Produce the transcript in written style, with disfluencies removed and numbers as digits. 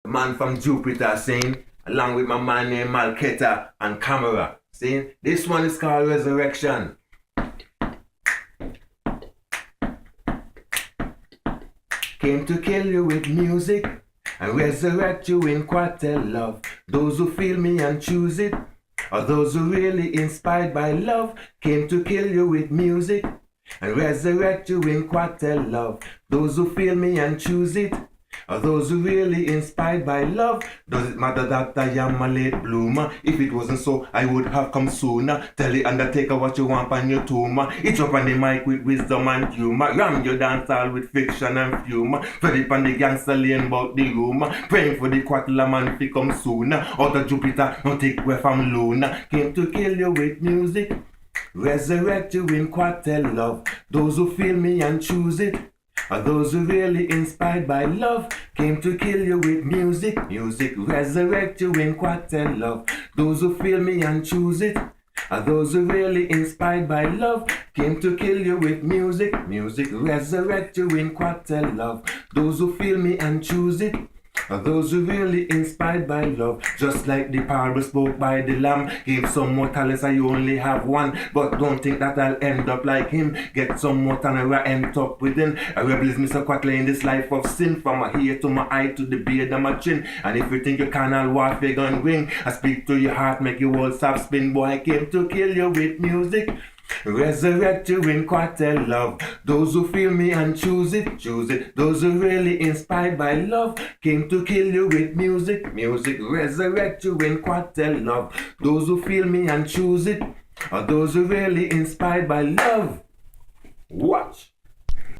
man from Jupiter, saying, along with my man named Malketa and Camera. See, this one is called Resurrection. Came to kill you with music and resurrect you in quartet love. Those who feel me and choose it, or those who really inspired by love, came to kill you with music and resurrect you in quartet love. Those who feel me and choose it, or those who really inspired by love. Does it matter that I am a late bloomer? If it wasn't so, I would have come sooner. Tell the undertaker what you want on your tumor. It's up on the mic with wisdom and humor. Ram your dance all with fiction and humor. Fed it on the gangster lane about the rumor. Praying for the quattler man to come sooner. Out of Jupiter, don't take away from Luna. Came to kill you with music, resurrect you in quartet love. Those who feel me and choose it, are those who really inspired by love, came to kill you with music, resurrect you in quartet love. Those who feel me and choose it, are those who really inspired by love, came to kill you with music, resurrect you in quartet love. Those who feel me and choose it, are those who really inspired by love. Just like the parable spoke by the lamb, gave some more talents and you only have one. But don't think that I'll end up like him. Get some more talent and end up within. A rebel is Mr. Quattler in this life of sin. From my ear to my eye to the beard of my chin. And if you think you can, I'll warfare gun wing. I speak to your heart, make you all stop spin. Boy, I came to kill you with music, resurrect you in quartet love. Those who feel me and choose it. Those who really inspired by love, came to kill you with music, resurrect you in quartet love. Those who feel me and choose it, or those who really inspired by love. Watch.